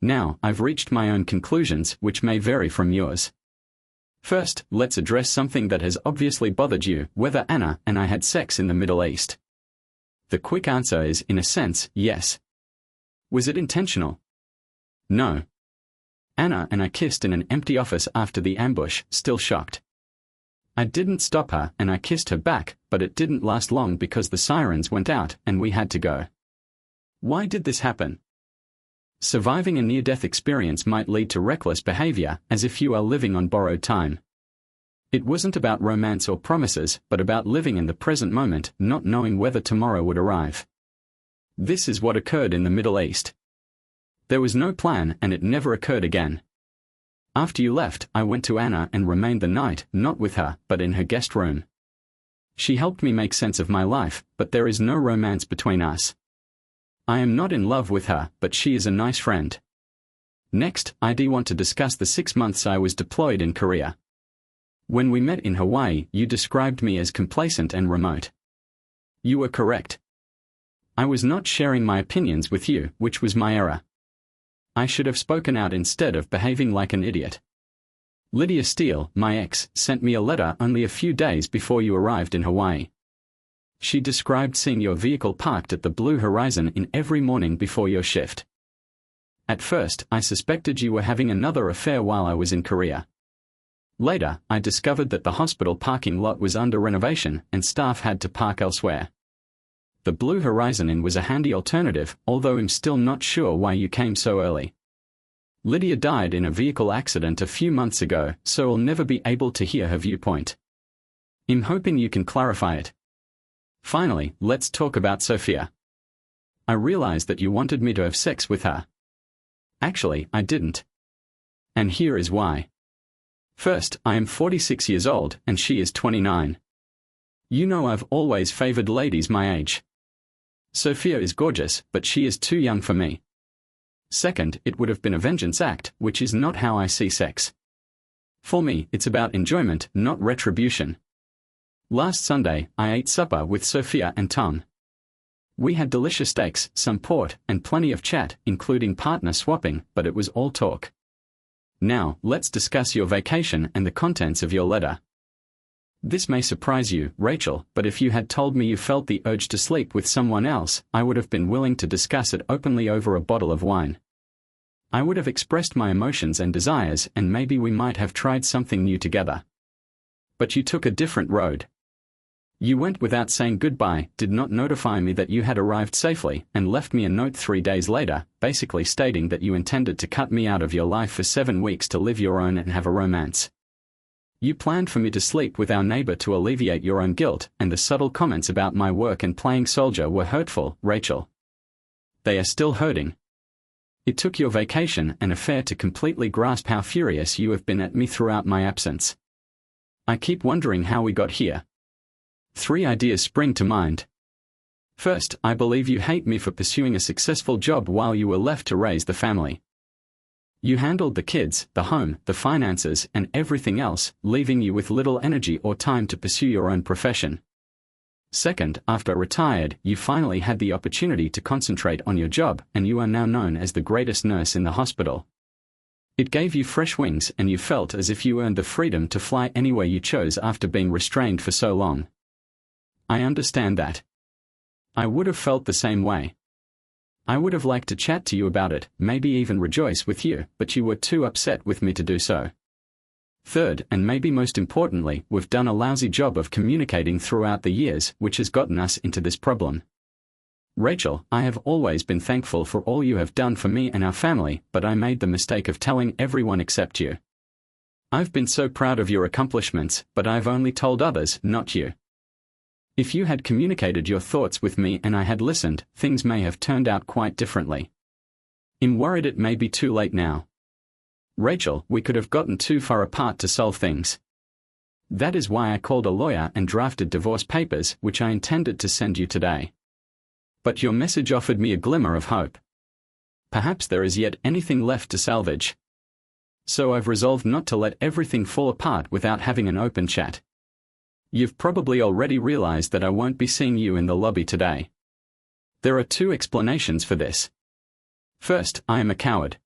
Now, I've reached my own conclusions, which may vary from yours. First, let's address something that has obviously bothered you, whether Anna and I had sex in the Middle East. The quick answer is, in a sense, yes. Was it intentional? No. Anna and I kissed in an empty office after the ambush, still shocked. I didn't stop her, and I kissed her back, but it didn't last long because the sirens went out and we had to go. Why did this happen? Surviving a near-death experience might lead to reckless behavior, as if you are living on borrowed time. It wasn't about romance or promises, but about living in the present moment, not knowing whether tomorrow would arrive. This is what occurred in the Middle East. There was no plan, and it never occurred again. After you left, I went to Anna and remained the night, not with her, but in her guest room. She helped me make sense of my life, but there is no romance between us. I am not in love with her, but she is a nice friend. Next, I want to discuss the 6 months I was deployed in Korea. When we met in Hawaii, you described me as complacent and remote. You were correct. I was not sharing my opinions with you, which was my error. I should have spoken out instead of behaving like an idiot. Lydia Steele, my ex, sent me a letter only a few days before you arrived in Hawaii. She described seeing your vehicle parked at the Blue Horizon Inn every morning before your shift. At first, I suspected you were having another affair while I was in Korea. Later, I discovered that the hospital parking lot was under renovation and staff had to park elsewhere. The Blue Horizon Inn was a handy alternative, although I'm still not sure why you came so early. Lydia died in a vehicle accident a few months ago, so I'll never be able to hear her viewpoint. I'm hoping you can clarify it. Finally, let's talk about Sophia. I realized that you wanted me to have sex with her. Actually, I didn't. And here is why. First, I am 46 years old, and she is 29. You know I've always favored ladies my age. Sophia is gorgeous, but she is too young for me. Second, it would have been a vengeance act, which is not how I see sex. For me, it's about enjoyment, not retribution. Last Sunday, I ate supper with Sophia and Tom. We had delicious steaks, some port, and plenty of chat, including partner swapping, but it was all talk. Now, let's discuss your vacation and the contents of your letter. This may surprise you, Rachel, but if you had told me you felt the urge to sleep with someone else, I would have been willing to discuss it openly over a bottle of wine. I would have expressed my emotions and desires, and maybe we might have tried something new together. But you took a different road. You went without saying goodbye, did not notify me that you had arrived safely, and left me a note 3 days later, basically stating that you intended to cut me out of your life for 7 weeks to live your own and have a romance. You planned for me to sleep with our neighbor to alleviate your own guilt, and the subtle comments about my work and playing soldier were hurtful, Rachel. They are still hurting. It took your vacation and affair to completely grasp how furious you have been at me throughout my absence. I keep wondering how we got here. 3 ideas spring to mind. First, I believe you hate me for pursuing a successful job while you were left to raise the family. You handled the kids, the home, the finances, and everything else, leaving you with little energy or time to pursue your own profession. Second, after retired, you finally had the opportunity to concentrate on your job, and you are now known as the greatest nurse in the hospital. It gave you fresh wings, and you felt as if you earned the freedom to fly anywhere you chose after being restrained for so long. I understand that. I would have felt the same way. I would have liked to chat to you about it, maybe even rejoice with you, but you were too upset with me to do so. Third, and maybe most importantly, we've done a lousy job of communicating throughout the years, which has gotten us into this problem. Rachel, I have always been thankful for all you have done for me and our family, but I made the mistake of telling everyone except you. I've been so proud of your accomplishments, but I've only told others, not you. If you had communicated your thoughts with me and I had listened, things may have turned out quite differently. I'm worried it may be too late now. Rachel, we could have gotten too far apart to solve things. That is why I called a lawyer and drafted divorce papers, which I intended to send you today. But your message offered me a glimmer of hope. Perhaps there is yet anything left to salvage. So I've resolved not to let everything fall apart without having an open chat. You've probably already realized that I won't be seeing you in the lobby today. There are 2 explanations for this. First, I am a coward.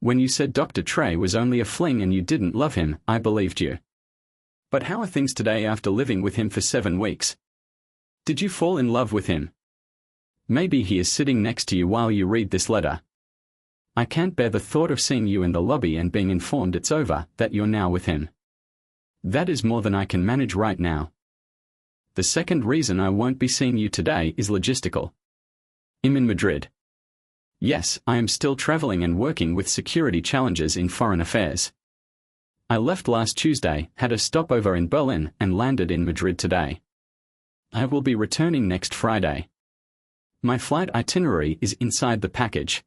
When you said Dr. Trey was only a fling and you didn't love him, I believed you. But how are things today after living with him for 7 weeks? Did you fall in love with him? Maybe he is sitting next to you while you read this letter. I can't bear the thought of seeing you in the lobby and being informed it's over, that you're now with him. That is more than I can manage right now. The second reason I won't be seeing you today is logistical. I'm in Madrid. Yes, I am still traveling and working with security challenges in foreign affairs. I left last Tuesday, had a stopover in Berlin, and landed in Madrid today. I will be returning next Friday. My flight itinerary is inside the package.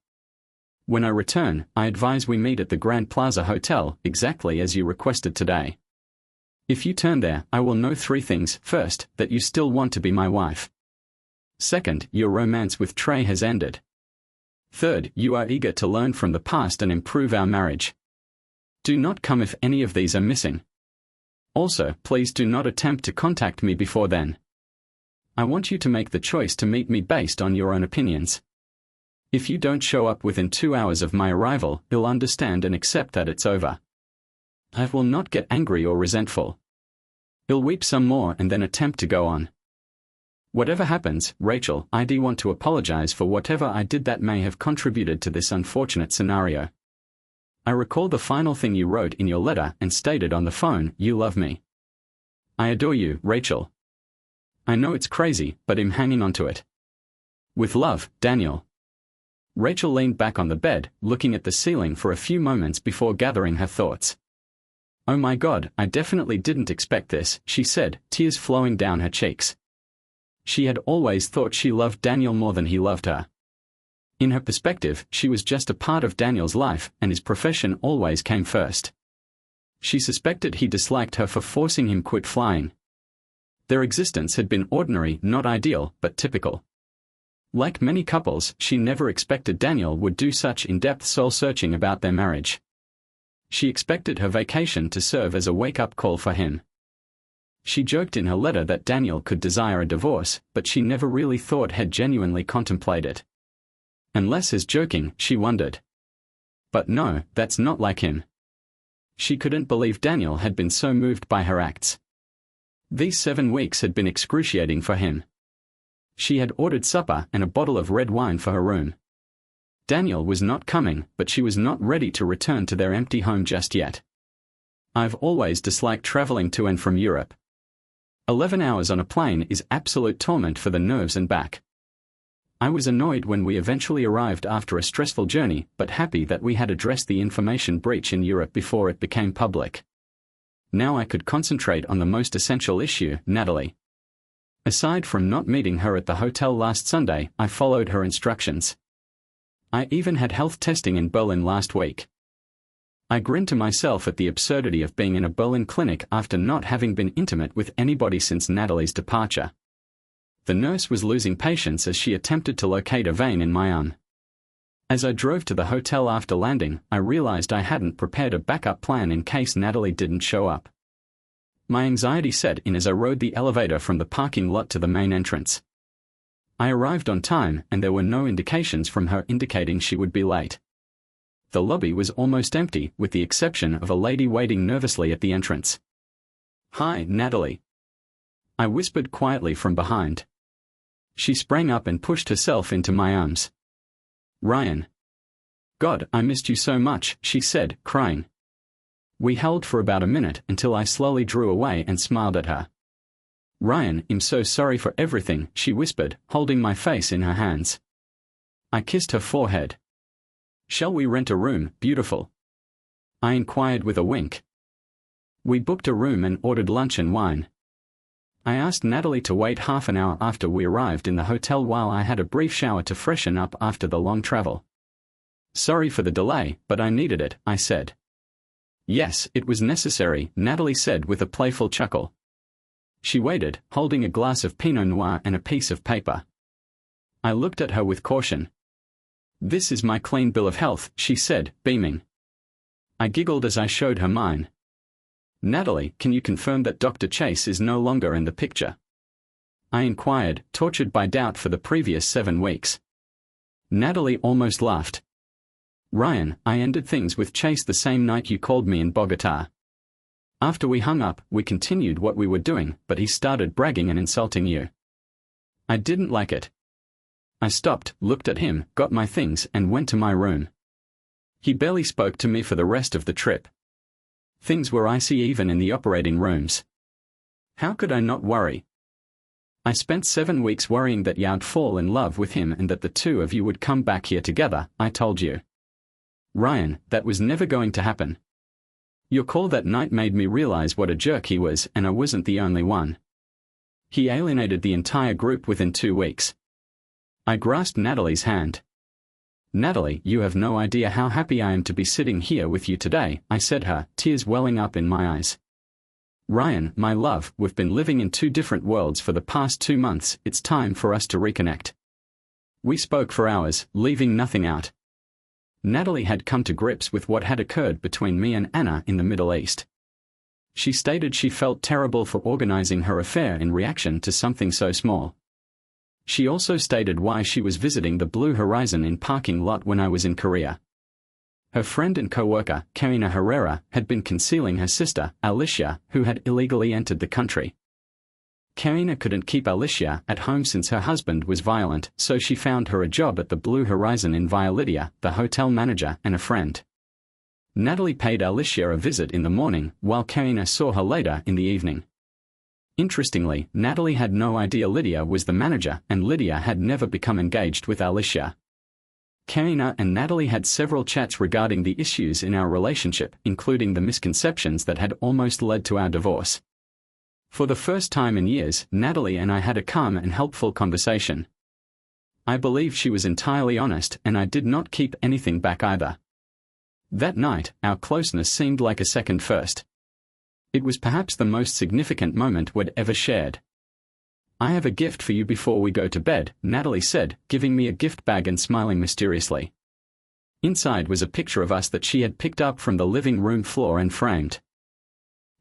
When I return, I advise we meet at the Grand Plaza Hotel, exactly as you requested today. If you turn there, I will know 3 things. First, that you still want to be my wife. Second, your romance with Trey has ended. Third, you are eager to learn from the past and improve our marriage. Do not come if any of these are missing. Also, please do not attempt to contact me before then. I want you to make the choice to meet me based on your own opinions. If you don't show up within 2 hours of my arrival, you'll understand and accept that it's over. I will not get angry or resentful. You'll weep some more and then attempt to go on. Whatever happens, Rachel, I do want to apologize for whatever I did that may have contributed to this unfortunate scenario. I recall the final thing you wrote in your letter and stated on the phone, you love me. I adore you, Rachel. I know it's crazy, but I'm hanging on to it. With love, Daniel. Rachel leaned back on the bed, looking at the ceiling for a few moments before gathering her thoughts. Oh my God, I definitely didn't expect this, she said, tears flowing down her cheeks. She had always thought she loved Daniel more than he loved her. In her perspective, she was just a part of Daniel's life, and his profession always came first. She suspected he disliked her for forcing him quit flying. Their existence had been ordinary, not ideal, but typical. Like many couples, she never expected Daniel would do such in-depth soul-searching about their marriage. She expected her vacation to serve as a wake-up call for him. She joked in her letter that Daniel could desire a divorce, but she never really thought he'd genuinely contemplate it. Unless as joking, she wondered. But no, that's not like him. She couldn't believe Daniel had been so moved by her acts. These 7 weeks had been excruciating for him. She had ordered supper and a bottle of red wine for her room. Daniel was not coming, but she was not ready to return to their empty home just yet. I've always disliked traveling to and from Europe. 11 hours on a plane is absolute torment for the nerves and back. I was annoyed when we eventually arrived after a stressful journey, but happy that we had addressed the information breach in Europe before it became public. Now I could concentrate on the most essential issue, Natalie. Aside from not meeting her at the hotel last Sunday, I followed her instructions. I even had health testing in Berlin last week. I grinned to myself at the absurdity of being in a Berlin clinic after not having been intimate with anybody since Natalie's departure. The nurse was losing patience as she attempted to locate a vein in my arm. As I drove to the hotel after landing, I realized I hadn't prepared a backup plan in case Natalie didn't show up. My anxiety set in as I rode the elevator from the parking lot to the main entrance. I arrived on time, and there were no indications from her indicating she would be late. The lobby was almost empty, with the exception of a lady waiting nervously at the entrance. "Hi, Natalie," I whispered quietly from behind. She sprang up and pushed herself into my arms. "Ryan. God, I missed you so much," she said, crying. We held for about a minute until I slowly drew away and smiled at her. "Ryan, I'm so sorry for everything," she whispered, holding my face in her hands. I kissed her forehead. "Shall we rent a room, beautiful?" I inquired with a wink. We booked a room and ordered lunch and wine. I asked Natalie to wait half an hour after we arrived in the hotel while I had a brief shower to freshen up after the long travel. "Sorry for the delay, but I needed it," I said. "Yes, it was necessary," Natalie said with a playful chuckle. She waited, holding a glass of Pinot Noir and a piece of paper. I looked at her with caution. "This is my clean bill of health," she said, beaming. I giggled as I showed her mine. "Natalie, can you confirm that Dr. Chase is no longer in the picture?" I inquired, tortured by doubt for the previous 7 weeks. Natalie almost laughed. "Ryan, I ended things with Chase the same night you called me in Bogota. After we hung up, we continued what we were doing, but he started bragging and insulting you. I didn't like it. I stopped, looked at him, got my things, and went to my room. He barely spoke to me for the rest of the trip. Things were icy even in the operating rooms. How could I not worry? I spent 7 weeks worrying that you'd fall in love with him and that the two of you would come back here together, I told you. Ryan, that was never going to happen. Your call that night made me realize what a jerk he was, and I wasn't the only one. He alienated the entire group within 2 weeks. I grasped Natalie's hand. "Natalie, you have no idea how happy I am to be sitting here with you today," I said her, tears welling up in my eyes. "Ryan, my love, we've been living in 2 different worlds for the past 2 months, it's time for us to reconnect." We spoke for hours, leaving nothing out. Natalie had come to grips with what had occurred between me and Anna in the Middle East. She stated she felt terrible for organizing her affair in reaction to something so small. She also stated why she was visiting the Blue Horizon in parking lot when I was in Korea. Her friend and co-worker, Karina Herrera, had been concealing her sister, Alicia, who had illegally entered the country. Karina couldn't keep Alicia at home since her husband was violent, so she found her a job at the Blue Horizon in Violidia, the hotel manager and a friend. Natalie paid Alicia a visit in the morning, while Karina saw her later in the evening. Interestingly, Natalie had no idea Lydia was the manager, and Lydia had never become engaged with Alicia. Karina and Natalie had several chats regarding the issues in our relationship, including the misconceptions that had almost led to our divorce. For the first time in years, Natalie and I had a calm and helpful conversation. I believe she was entirely honest, and I did not keep anything back either. That night, our closeness seemed like a second first. It was perhaps the most significant moment we'd ever shared. "I have a gift for you before we go to bed," Natalie said, giving me a gift bag and smiling mysteriously. Inside was a picture of us that she had picked up from the living room floor and framed.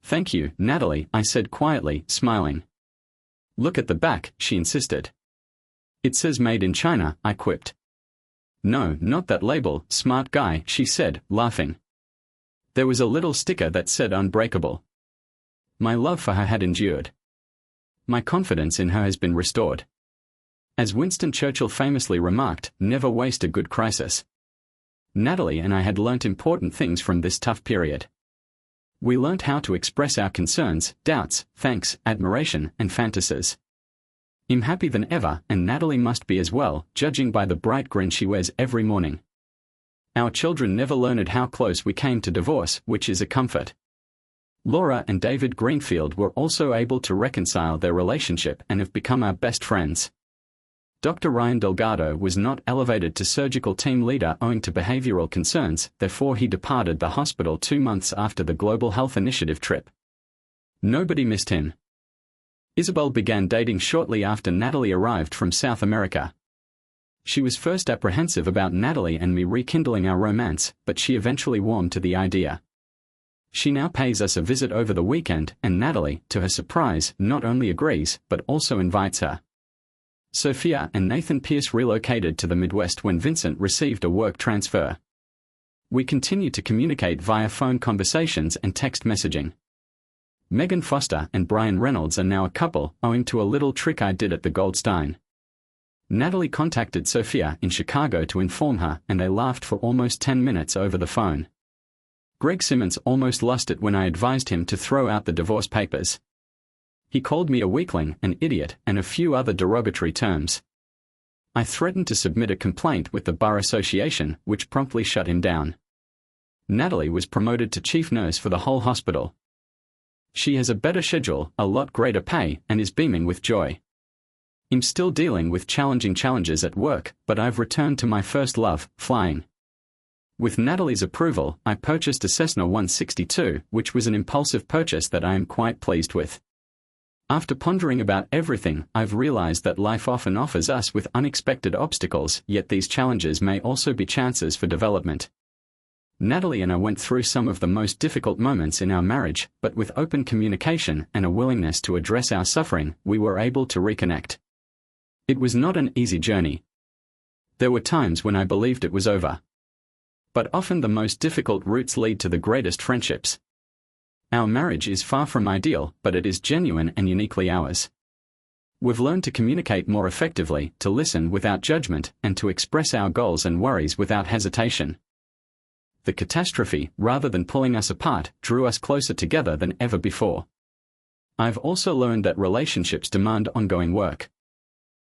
"Thank you, Natalie," I said quietly, smiling. "Look at the back," she insisted. "It says Made in China," I quipped. "No, not that label, smart guy," she said, laughing. There was a little sticker that said Unbreakable. My love for her had endured. My confidence in her has been restored. As Winston Churchill famously remarked, never waste a good crisis. Natalie and I had learnt important things from this tough period. We learnt how to express our concerns, doubts, thanks, admiration, and fantasies. I'm happy than ever, and Natalie must be as well, judging by the bright grin she wears every morning. Our children never learned how close we came to divorce, which is a comfort. Laura and David Greenfield were also able to reconcile their relationship and have become our best friends. Dr. Ryan Delgado was not elevated to surgical team leader owing to behavioral concerns, therefore he departed the hospital 2 months after the Global Health Initiative trip. Nobody missed him. Isabel began dating shortly after Natalie arrived from South America. She was first apprehensive about Natalie and me rekindling our romance, but she eventually warmed to the idea. She now pays us a visit over the weekend, and Natalie, to her surprise, not only agrees, but also invites her. Sophia and Nathan Pierce relocated to the Midwest when Vincent received a work transfer. We continue to communicate via phone conversations and text messaging. Megan Foster and Brian Reynolds are now a couple, owing to a little trick I did at the Goldstein. Natalie contacted Sophia in Chicago to inform her, and they laughed for almost 10 minutes over the phone. Greg Simmons almost lost it when I advised him to throw out the divorce papers. He called me a weakling, an idiot, and a few other derogatory terms. I threatened to submit a complaint with the Bar Association, which promptly shut him down. Natalie was promoted to chief nurse for the whole hospital. She has a better schedule, a lot greater pay, and is beaming with joy. I'm still dealing with challenging challenges at work, but I've returned to my first love, flying. With Natalie's approval, I purchased a Cessna 162, which was an impulsive purchase that I am quite pleased with. After pondering about everything, I've realized that life often offers us with unexpected obstacles, yet these challenges may also be chances for development. Natalie and I went through some of the most difficult moments in our marriage, but with open communication and a willingness to address our suffering, we were able to reconnect. It was not an easy journey. There were times when I believed it was over. But often the most difficult routes lead to the greatest friendships. Our marriage is far from ideal, but it is genuine and uniquely ours. We've learned to communicate more effectively, to listen without judgment, and to express our goals and worries without hesitation. The catastrophe, rather than pulling us apart, drew us closer together than ever before. I've also learned that relationships demand ongoing work.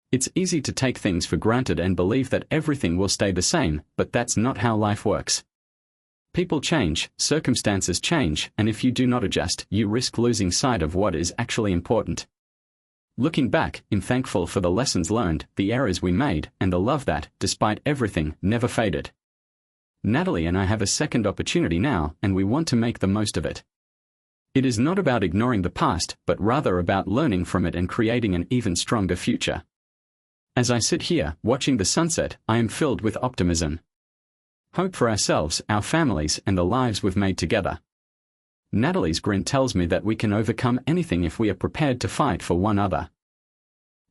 It's easy to take things for granted and believe that everything will stay the same, but that's not how life works. People change, circumstances change, and if you do not adjust, you risk losing sight of what is actually important. Looking back, I'm thankful for the lessons learned, the errors we made, and the love that, despite everything, never faded. Natalie and I have a second opportunity now, and we want to make the most of it. It is not about ignoring the past, but rather about learning from it and creating an even stronger future. As I sit here, watching the sunset, I am filled with optimism. Hope for ourselves, our families, and the lives we've made together. Natalie's grin tells me that we can overcome anything if we are prepared to fight for one another.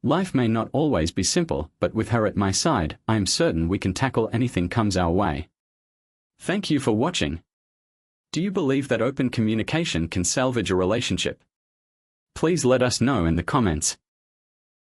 Life may not always be simple, but with her at my side, I am certain we can tackle anything comes our way. Thank you for watching. Do you believe that open communication can salvage a relationship? Please let us know in the comments.